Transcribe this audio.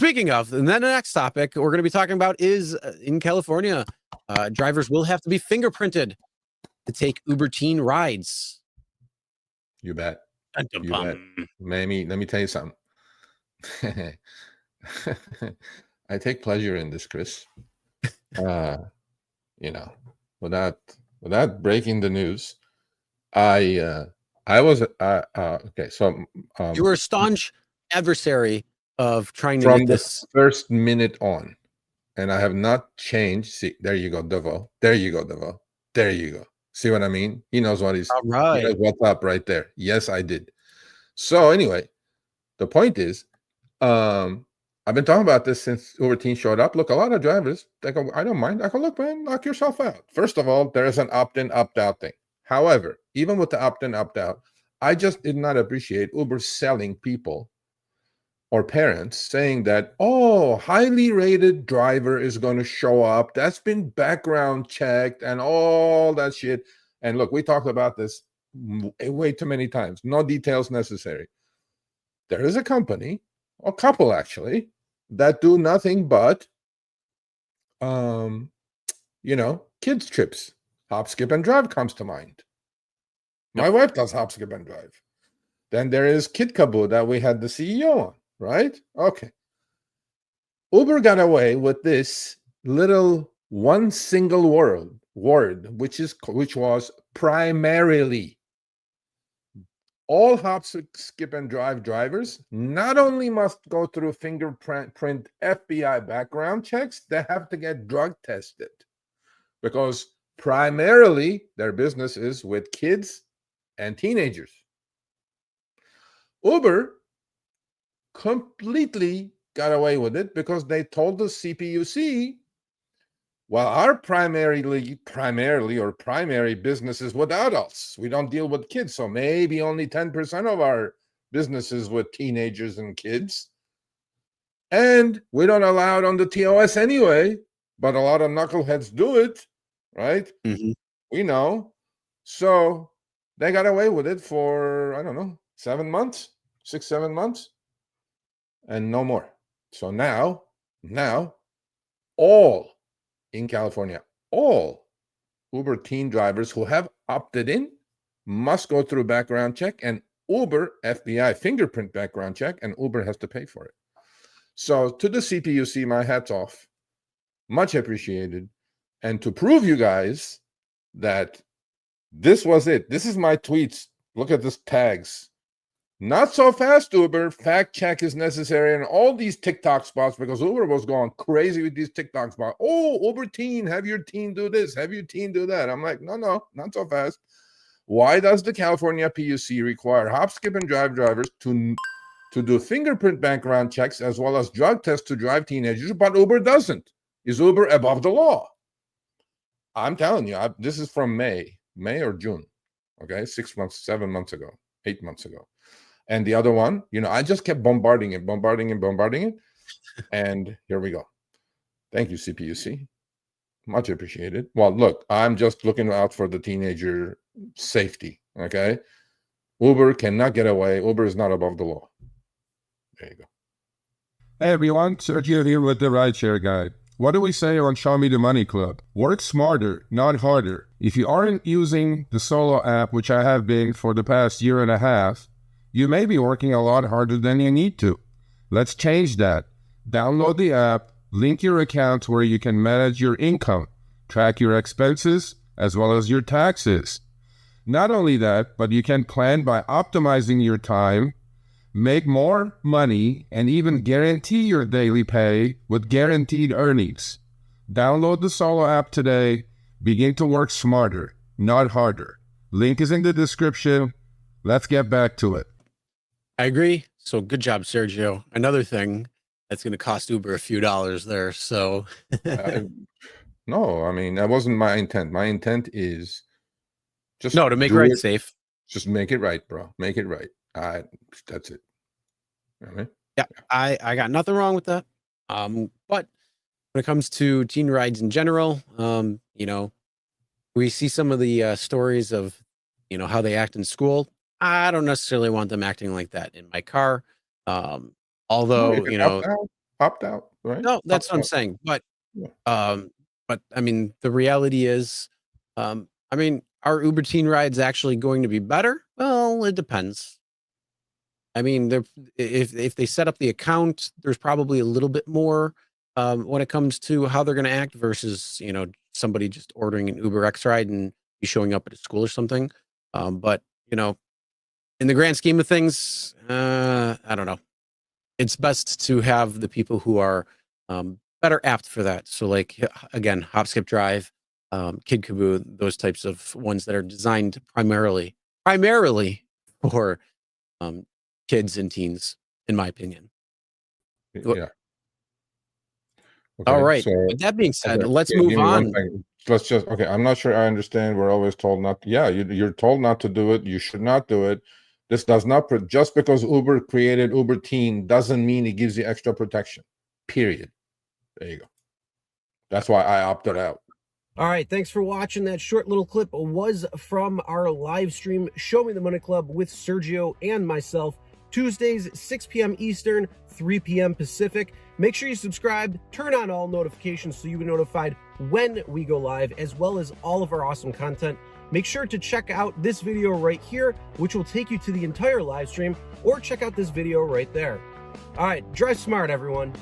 speaking of, and then the next topic we're going to be talking about is in California, drivers will have to be fingerprinted to take Uber teen rides. You bet. You bet. Let me tell you something. I take pleasure in this, Chris. Without breaking the news, I was okay. So you were a staunch adversary of trying to from get this first minute on, and I have not changed. See, there you go, Devo. There you go, Devo. There you go. See what I mean? He knows what he's. All right. He knows what's up right there. Yes, I did. So anyway, the point is, I've been talking about this since Uber Teen showed up. Look, a lot of drivers, they go, I don't mind. I go, look, man, knock yourself out. First of all, there is an opt-in, opt-out thing. However, even with the opt-in, opt-out, I just did not appreciate Uber selling people or parents saying that, oh, highly rated driver is going to show up. That's been background checked and all that shit. And look, we talked about this way too many times. No details necessary. There is a company, a couple actually, that do nothing but, kids trips. Hop, skip, and drive comes to mind. My wife does hop, skip, and drive. Then there is Kid Kaboo that we had the CEO on, right? Okay. Uber got away with this little one single word, which was primarily. All hop, skip, and drive drivers not only must go through fingerprint FBI background checks, they have to get drug tested because primarily their business is with kids and teenagers. Uber completely got away with it because they told the CPUC, well, our primary business is with adults. We don't deal with kids. So maybe only 10% of our business is with teenagers and kids. And we don't allow it on the TOS anyway, but a lot of knuckleheads do it, right? Mm-hmm. We know. So they got away with it for, I don't know, 7 months, 6-7 months, and no more. So now, all in California, all Uber teen drivers who have opted in must go through background check and Uber FBI fingerprint background check, and Uber has to pay for it. So to the CPUC, my hat's off. Much appreciated. And to prove you guys that this was it. This is my tweets. Look at this tags. Not so fast, Uber. Fact check is necessary. And all these TikTok spots, because Uber was going crazy with these TikTok spots. Oh, Uber teen, have your teen do this, have your teen do that. I'm like, no, not so fast. Why does the California PUC require hop, skip, and drive drivers to do fingerprint background checks as well as drug tests to drive teenagers, but Uber doesn't? Is Uber above the law? I'm telling you, this is from May or June, okay? 6 months, 7 months ago, 8 months ago. And the other one, I just kept bombarding it. And here we go. Thank you, CPUC. Much appreciated. Well, look, I'm just looking out for the teenager safety, okay? Uber cannot get away. Uber is not above the law. There you go. Hey, everyone. Sergio here with the Rideshare Guy. What do we say on Show Me the Money Club? Work smarter, not harder. If you aren't using the Solo app, which I have been for the past year and a half, you may be working a lot harder than you need to. Let's change that. Download the app, link your accounts where you can manage your income, track your expenses, as well as your taxes. Not only that, but you can plan by optimizing your time, make more money, and even guarantee your daily pay with guaranteed earnings. Download the Solo app today. Begin to work smarter, not harder. Link is in the description. Let's get back to it. I agree. So good job, Sergio. Another thing that's going to cost Uber a few dollars there. So no, I mean, that wasn't my intent. My intent is just to make it safe. Just make it right, bro. Make it right. That's it. All right. Yeah, I got nothing wrong with that. But when it comes to teen rides in general, we see some of the stories of, how they act in school. I don't necessarily want them acting like that in my car. Although, opt out, right? No, that's Opt what I'm out. saying. But Yeah. I mean, the reality is, I mean, are Uber Teen rides actually going to be better? Well, it depends. I mean, if they set up the account, there's probably a little bit more when it comes to how they're going to act versus somebody just ordering an Uber X ride and you showing up at a school or something. But in the grand scheme of things, I don't know. It's best to have the people who are better apt for that. So, like again, Hop Skip Drive, Kid Kaboo, those types of ones that are designed primarily for um, kids and teens, in my opinion. Yeah. All Okay. right. So, With that being said, okay, let's give move me one on. thing. Let's just, okay. I'm not sure I understand. We're always told not. Yeah, you're told not to do it. You should not do it. This does not, just because Uber created Uber Teen doesn't mean it gives you extra protection. Period. There you go. That's why I opted out. All right, thanks for watching. That short little clip was from our live stream, Show Me the Money Club with Sergio and myself, Tuesdays, 6 p.m. Eastern, 3 p.m. Pacific. Make sure you subscribe, turn on all notifications so you'll be notified when we go live, as well as all of our awesome content. Make sure to check out this video right here, which will take you to the entire live stream, or check out this video right there. All right, drive smart, everyone.